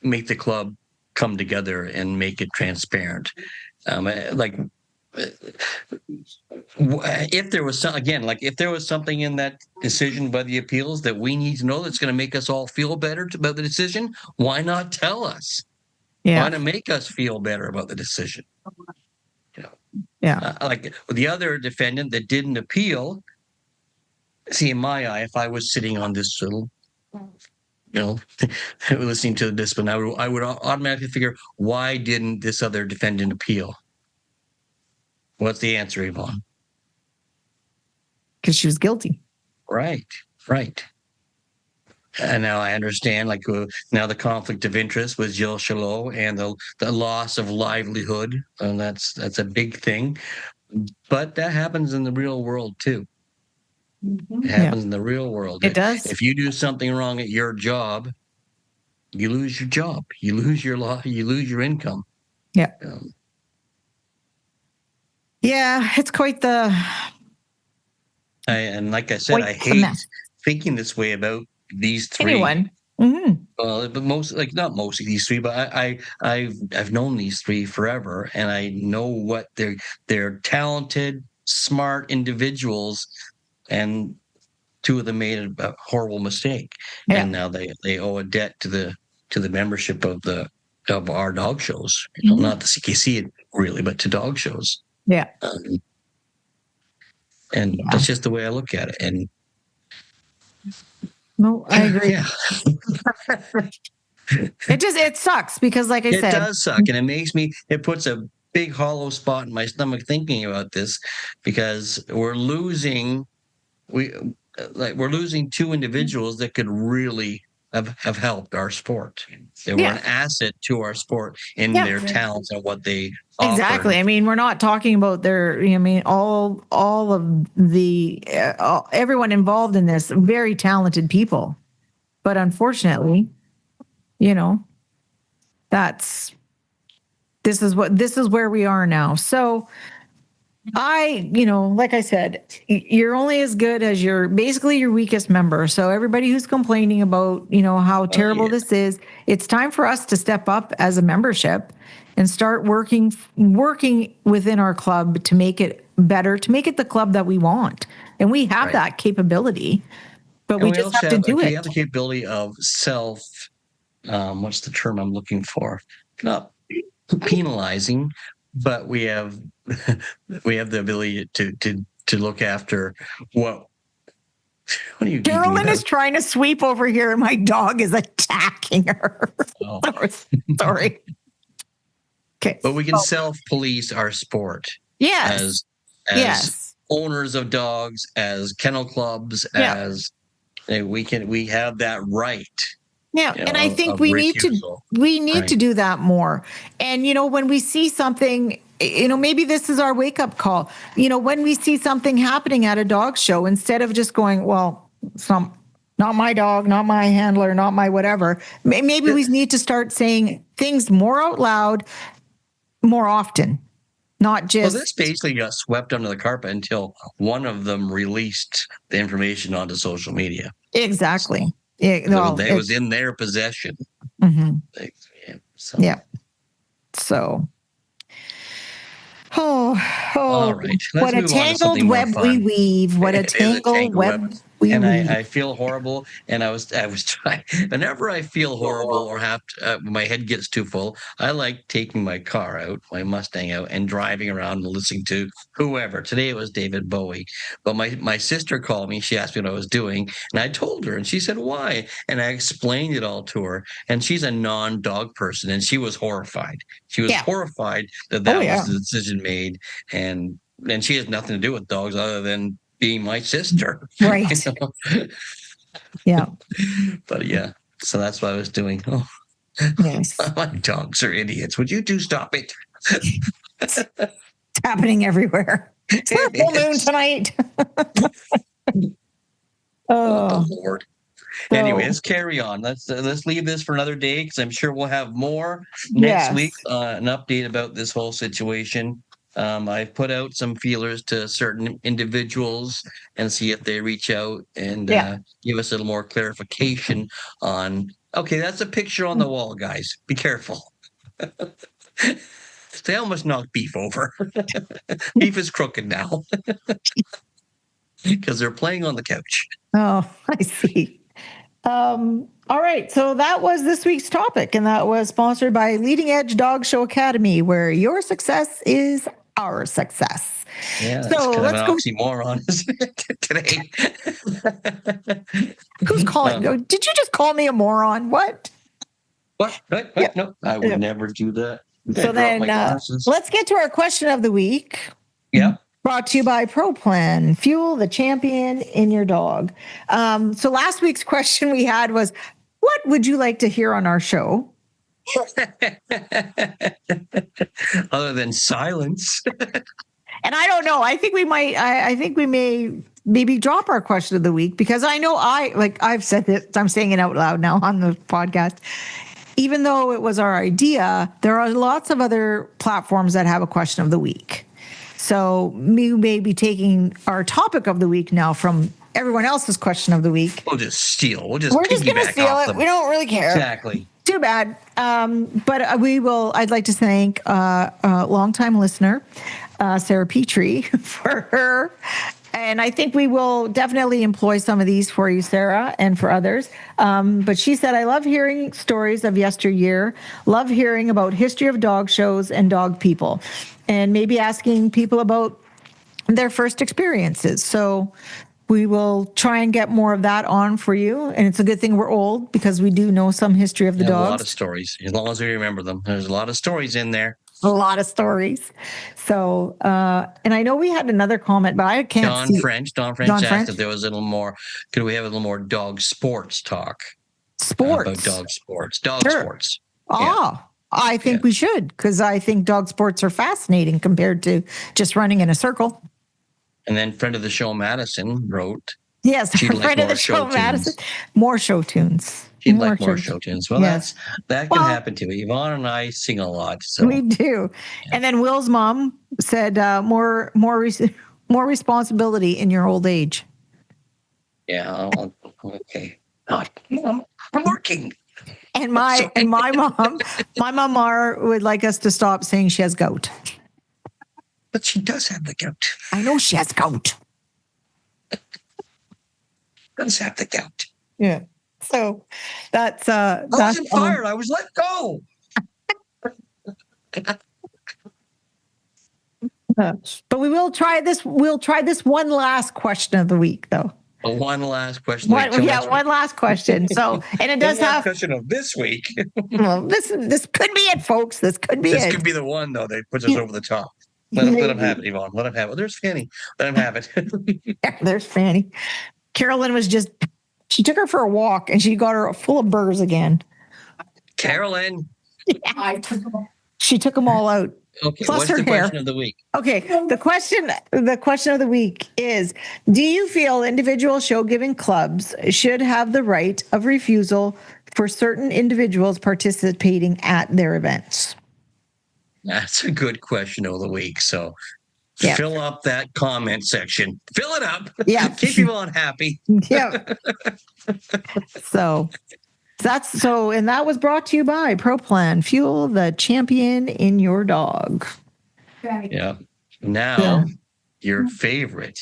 S1: make the club come together and make it transparent. If there was if there was something in that decision by the appeals that we need to know that's going to make us all feel better about the decision, why not tell us? Why not make us feel better about the decision? Like the other defendant that didn't appeal. See, in my eye, if I was sitting on this little, listening to this one, I would automatically figure, why didn't this other defendant appeal? What's the answer, Yvonne?
S2: Because she was guilty.
S1: Right. And now I understand, now the conflict of interest with Gilles Chalot and the loss of livelihood, and that's a big thing. But that happens in the real world too. It happens in the real world.
S2: It does.
S1: If you do something wrong at your job, you lose your job. You lose your you lose your income.
S2: Yeah. Yeah, it's quite the.
S1: And like I said, I hate thinking this way about these three.
S2: Anyone. Mm-hmm.
S1: But not most of these three, but I've known these three forever, and I know what they're talented, smart individuals, and two of them made a horrible mistake, and now they owe a debt to the membership of our dog shows. Not the CKC really, but to dog shows.
S2: Yeah.
S1: And that's just the way I look at it. And
S2: no, I agree.
S1: Yeah.
S2: It sucks because, like I said,
S1: it does suck, and it puts a big hollow spot in my stomach thinking about this, because we're losing two individuals that could really have helped our sport. They were an asset to our sport in their talents and what they
S2: exactly offered. I mean, we're not talking about all of the everyone involved in this, very talented people, but unfortunately, this is where we are now. So like I said, you're only as good as your weakest member. So everybody who's complaining about, how terrible this is, it's time for us to step up as a membership and start working within our club to make it better, to make it the club that we want. And we have that capability, but we just have to do it.
S1: We have the capability of what's the term I'm looking for? Not penalizing, but we have the ability to look after what are you?
S2: Carolyn is trying to sweep over here, and my dog is attacking her. Oh. Sorry. Okay,
S1: but we can self-police our sport.
S2: Yes.
S1: As owners of dogs, as kennel clubs, as we have that right.
S2: Yeah, and I think we need to do that more. And when we see something, maybe this is our wake-up call. When we see something happening at a dog show, instead of just going, well, not my dog, not my handler, not my whatever, maybe we need to start saying things more out loud, more often. Not just.
S1: Well, this basically got swept under the carpet until one of them released the information onto social media.
S2: Exactly.
S1: It was in their possession.
S2: Mm-hmm. So.
S1: All right.
S2: What a tangled web we weave. What a tangled web we weave.
S1: And I feel horrible. And I was trying. Whenever I feel horrible or have to, my head gets too full, I like taking my car out, my Mustang out, and driving around and listening to whoever. Today it was David Bowie. But my sister called me. She asked me what I was doing, and I told her, and she said, "Why?" And I explained it all to her. And she's a non-dog person, and she was horrified. She was horrified that was the decision made, and she has nothing to do with dogs other than being my sister.
S2: Right. Yeah.
S1: But so that's what I was doing. Oh,
S2: yes.
S1: My dogs are idiots. Would you two stop it?
S2: It's happening everywhere. It's a full moon tonight.
S1: Oh, Lord. So, anyway, let's carry on. Let's leave this for another day, because I'm sure we'll have more next week. An update about this whole situation. I've put out some feelers to certain individuals and see if they reach out and give us a little more clarification on. Okay, that's a picture on the wall, guys. Be careful. They almost knocked Beef over. Beef is crooked now because they're playing on the couch.
S2: Oh, I see. All right. So that was this week's topic, and that was sponsored by Leading Edge Dog Show Academy, where your success is our success.
S1: Yeah, so let's go. Oxymoron today.
S2: Who's calling? Did you just call me a moron? What?
S1: What? Yeah. No, I would never do that.
S2: So then let's get to our question of the week.
S1: Yeah.
S2: Brought to you by ProPlan. Fuel the champion in your dog. So last week's question we had was, what would you like to hear on our show?
S1: Other than silence.
S2: And I don't know. I think we might. I think we may maybe drop our question of the week, because I know I've said this, I'm saying it out loud now on the podcast. Even though it was our idea, there are lots of other platforms that have a question of the week. So we may be taking our topic of the week now from everyone else's question of the week.
S1: We'll just steal. We're
S2: just going to steal it. We don't really care.
S1: Exactly.
S2: Too bad. But we will. I'd like to thank a longtime listener, Sarah Petrie, for her. And I think we will definitely employ some of these for you, Sarah, and for others. But she said, I love hearing stories of yesteryear, love hearing about history of dog shows and dog people, and maybe asking people about their first experiences. So we will try and get more of that on for you. And it's a good thing we're old, because we do know some history of the dogs.
S1: A lot of stories, as long as we remember them. There's a lot of stories in there.
S2: A lot of stories. So, and I know we had another comment, but I can't see.
S1: Don French asked if there was a little more, could we have a little more dog sports talk?
S2: Sports?
S1: About dog sports. Sports.
S2: I think we should, because I think dog sports are fascinating compared to just running in a circle.
S1: And then friend of the show, Madison, wrote.
S2: Yes, friend of the show, Madison. More show tunes.
S1: She'd like more show tunes. Well, yes. that can happen too. Yvonne and I sing a lot. So.
S2: We do. Yeah. And then Will's mom said more responsibility in your old age.
S1: Yeah. Okay. Mom, I'm working.
S2: And my mom Mara would like us to stop saying she has gout.
S1: But she does have the gout.
S2: I know she has gout.
S1: Does have the gout.
S2: Yeah. So that's
S1: I wasn't fired. I was let go.
S2: But we will try this. We'll try this one last question of the week, though.
S1: One last question.
S2: One last question. So, and it does have
S1: question of this week.
S2: Well, this could be it, folks. This could be
S1: This could be the one, though, that puts us over the top. Let them have it, Yvonne. Let them have it. There's Fanny. Let them have it.
S2: Yeah, there's Fanny. Carolyn was she took her for a walk and she got her full of burrs again.
S1: Carolyn.
S2: Yeah. She took them all out.
S1: Okay,
S2: plus
S1: what's
S2: her
S1: the
S2: hair.
S1: question of the week?
S2: Okay, the question of the week is, do you feel individual show-giving clubs should have the right of refusal for certain individuals participating at their events?
S1: That's a good question of the week. So fill up that comment section. Fill it up.
S2: Yeah.
S1: Keep people unhappy.
S2: Yeah. And that was brought to you by ProPlan. Fuel the champion in your dog.
S1: Yeah. Now, your favorite.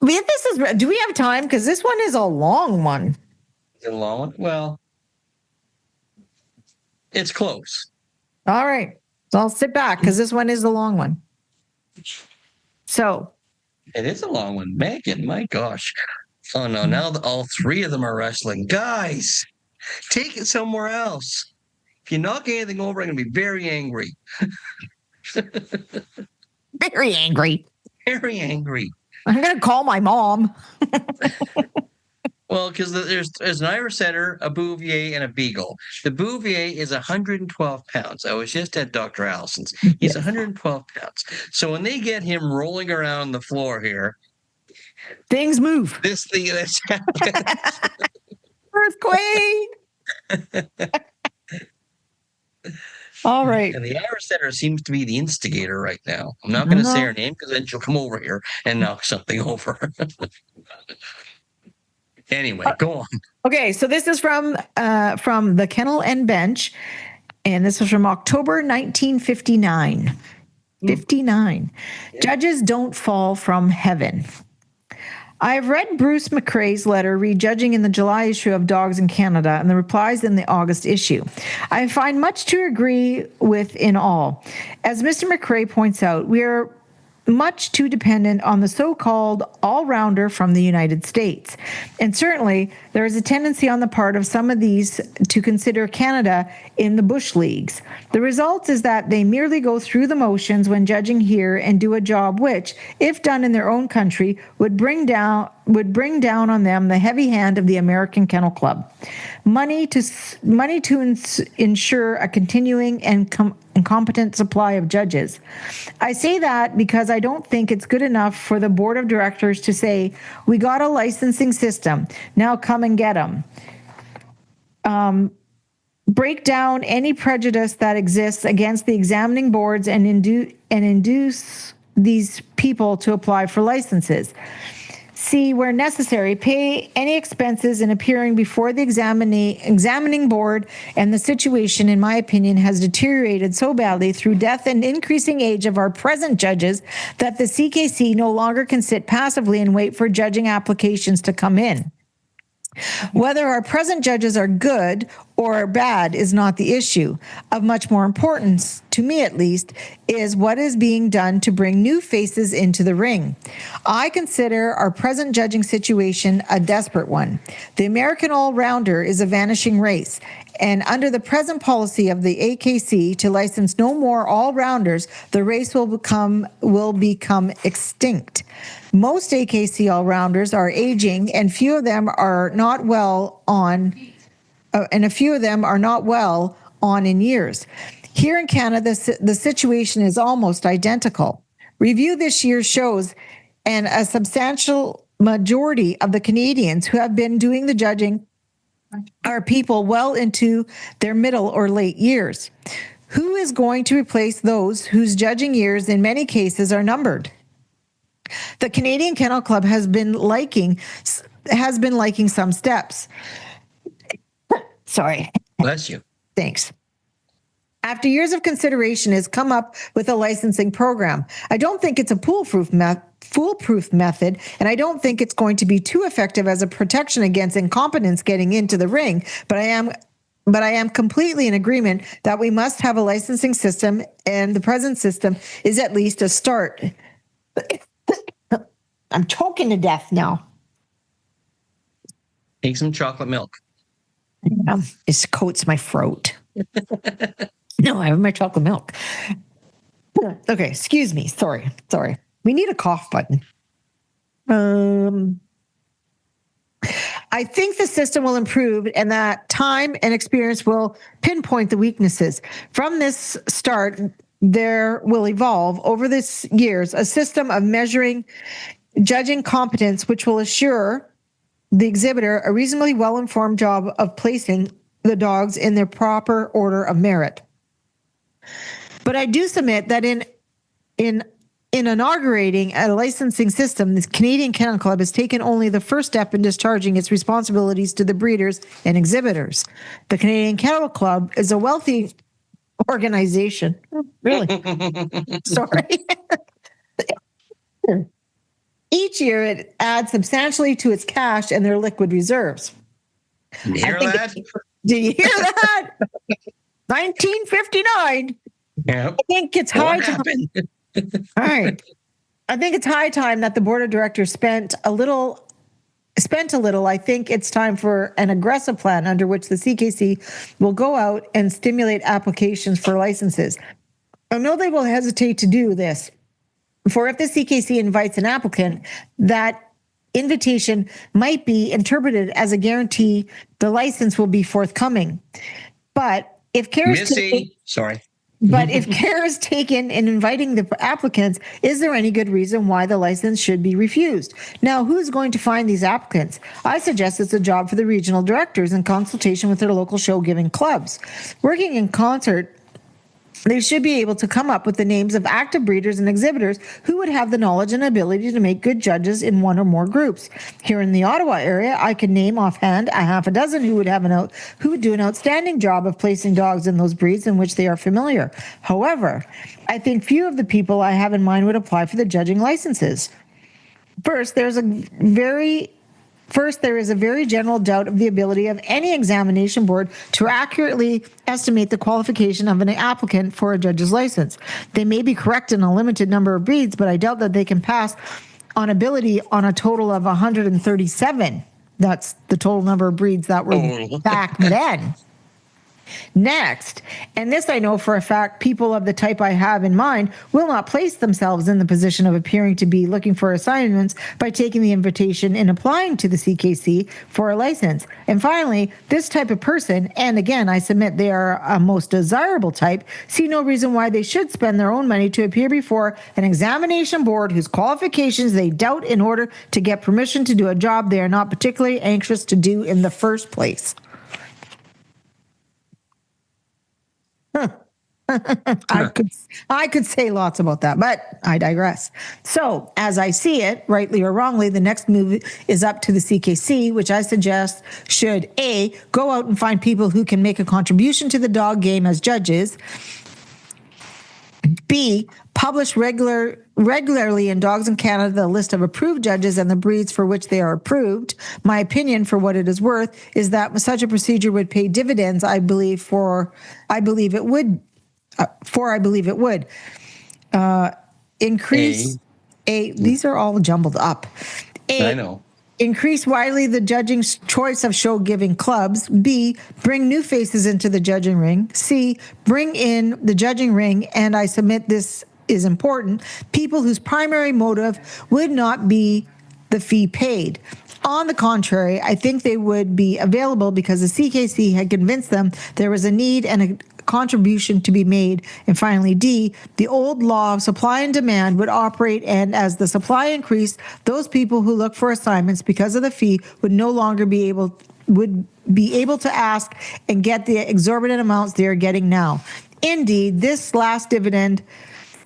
S2: Do we have time? Because this one is a long one.
S1: Is it a long one? Well, it's close.
S2: All right. So I'll sit back because this one is a long one. So.
S1: It is a long one. Megan, my gosh. Oh, no. Now all three of them are wrestling. Guys, take it somewhere else. If you knock anything over, I'm going to be very angry.
S2: Very angry.
S1: Very angry.
S2: I'm going to call my mom.
S1: Well, because there's an Irish setter, a Bouvier, and a Beagle. The Bouvier is 112 pounds. I was just at Dr. Allison's. He's 112 pounds. So when they get him rolling around the floor here,
S2: things move.
S1: This thing that's happened.
S2: Earthquake. All right.
S1: And the Irish setter seems to be the instigator right now. I'm not going to say her name because then she'll come over here and knock something over. Anyway, go on.
S2: Okay, so this is from the Kennel and Bench, and this was from October 1959. 59. Yeah. Judges don't fall from heaven. I've read Bruce McRae's letter rejudging in the July issue of Dogs in Canada and the replies in the August issue. I find much to agree with in all. As Mr. McRae points out, we are much too dependent on the so-called all-rounder from the United States. And certainly, there is a tendency on the part of some of these to consider Canada in the bush leagues. The result is that they merely go through the motions when judging here and do a job which, if done in their own country, would bring down on them the heavy hand of the American Kennel Club. money to ensure a continuing and competent supply of judges. I say that because I don't think it's good enough for the board of directors to say, we got a licensing system, now come and get them. Break down any prejudice that exists against the examining boards and induce these people to apply for licenses. C, where necessary, pay any expenses in appearing before the examining board, and the situation, in my opinion, has deteriorated so badly through death and increasing age of our present judges that the CKC no longer can sit passively and wait for judging applications to come in. Whether our present judges are good or bad is not the issue. Of much more importance, to me at least, is what is being done to bring new faces into the ring. I consider our present judging situation a desperate one. The American all-rounder is a vanishing race, and under the present policy of the AKC to license no more all-rounders, the race will become extinct. Most AKC all-rounders are aging, and few of them are not well on in years. Here in Canada, the situation is almost identical. Review this year's shows, and a substantial majority of the Canadians who have been doing the judging are people well into their middle or late years. Who is going to replace those whose judging years in many cases are numbered? The Canadian Kennel Club has been liking some steps. Sorry.
S1: Bless you.
S2: Thanks. After years of consideration, has come up with a licensing program. I don't think it's a foolproof method, and I don't think it's going to be too effective as a protection against incompetence getting into the ring, but I am completely in agreement that we must have a licensing system, and the present system is at least a start. I'm choking to death now.
S1: Take some chocolate milk.
S2: It coats my throat. No, I have my chocolate milk. Okay, excuse me. Sorry. We need a cough button. I think the system will improve and that time and experience will pinpoint the weaknesses. From this start, there will evolve over the years a system of measuring judging competence, which will assure the exhibitor a reasonably well-informed job of placing the dogs in their proper order of merit. But I do submit that in inaugurating a licensing system, the Canadian Kennel Club has taken only the first step in discharging its responsibilities to the breeders and exhibitors. The Canadian Kennel Club is a wealthy organization. Really? Sorry. Each year, it adds substantially to its cash and their liquid reserves.
S1: You hear that?
S2: Did you hear that? 1959.
S1: Yeah.
S2: I think it's high time. All right. I think it's high time that the board of directors spent a little. I think it's time for an aggressive plan under which the CKC will go out and stimulate applications for licenses. I know they will hesitate to do this. For if the CKC invites an applicant, that invitation might be interpreted as a guarantee the license will be forthcoming. But if care is taken in inviting the applicants, is there any good reason why the license should be refused? Now, who's going to find these applicants? I suggest it's a job for the regional directors in consultation with their local show-giving clubs. Working in concert, they should be able to come up with the names of active breeders and exhibitors who would have the knowledge and ability to make good judges in one or more groups. Here in the Ottawa area, I could name offhand a half a dozen who would do an outstanding job of placing dogs in those breeds in which they are familiar. However, I think few of the people I have in mind would apply for the judging licenses. First, there is a very general doubt of the ability of any examination board to accurately estimate the qualification of an applicant for a judge's license. They may be correct in a limited number of breeds, but I doubt that they can pass on ability on a total of 137. That's the total number of breeds that were back then. Next, and this I know for a fact, people of the type I have in mind will not place themselves in the position of appearing to be looking for assignments by taking the invitation and applying to the CKC for a license. And finally, this type of person, and again, I submit they are a most desirable type, see no reason why they should spend their own money to appear before an examination board whose qualifications they doubt in order to get permission to do a job they are not particularly anxious to do in the first place. I could say lots about that, but I digress. So, as I see it, rightly or wrongly, the next move is up to the CKC, which I suggest should A, go out and find people who can make a contribution to the dog game as judges. B, publish regularly in Dogs in Canada the list of approved judges and the breeds for which they are approved. My opinion, for what it is worth, is that such a procedure would pay dividends. I believe it would. Increase these are all jumbled up.
S1: I know.
S2: Increase widely the judging choice of show-giving clubs. B, bring new faces into the judging ring. C, bring in the judging ring, and I submit this is important, people whose primary motive would not be the fee paid. On the contrary, I think they would be available because the CKC had convinced them there was a need and a contribution to be made. And finally, D, the old law of supply and demand would operate, and as the supply increased, those people who look for assignments because of the fee would no longer be able to ask and get the exorbitant amounts they are getting now. Indeed, this last dividend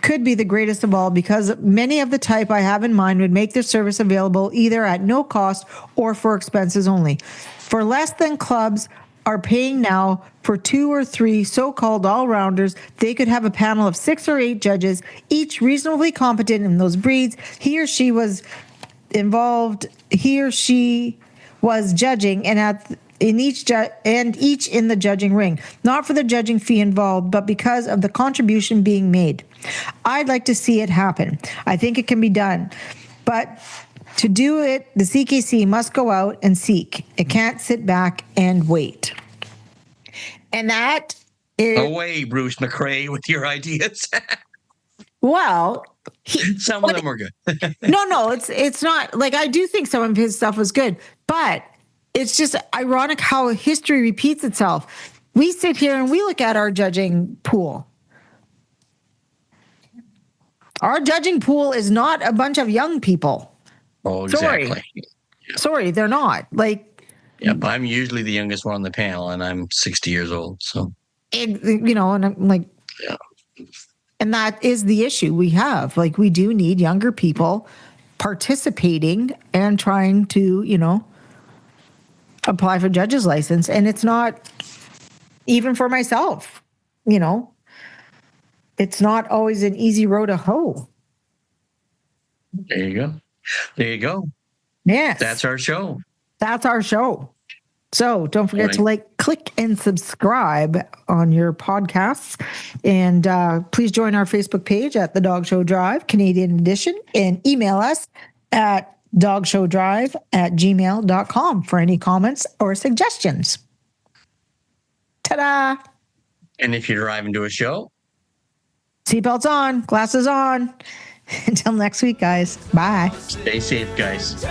S2: could be the greatest of all because many of the type I have in mind would make their service available either at no cost or for expenses only. For less than clubs are paying now for 2 or 3 so-called all-rounders, they could have a panel of 6 or 8 judges, each reasonably competent in those breeds. He or she was judging and each in the judging ring, not for the judging fee involved, but because of the contribution being made. I'd like to see it happen. I think it can be done. But to do it, the CKC must go out and seek. It can't sit back and wait. And that is...
S1: Away, Bruce McRae, with your ideas.
S2: Well...
S1: some of them were good.
S2: No, it's not. Like, I do think some of his stuff was good, but it's just ironic how history repeats itself. We sit here and we look at our judging pool. Our judging pool is not a bunch of young people.
S1: Oh, exactly.
S2: Sorry, they're not. Like,
S1: yep, I'm usually the youngest one on the panel, and I'm 60 years old. So,
S2: and I'm like,
S1: yeah.
S2: And that is the issue we have. Like, we do need younger people participating and trying to, apply for judge's license. And it's not, even for myself, it's not always an easy road to hoe.
S1: There you go.
S2: Yes.
S1: That's our show.
S2: So don't forget to click and subscribe on your podcasts. And please join our Facebook page at The Dog Show Drive, Canadian Edition, and email us at dogshowdrive@gmail.com for any comments or suggestions. Ta-da!
S1: And if you're driving to a show,
S2: seatbelts on, glasses on. Until next week, guys. Bye.
S1: Stay safe, guys.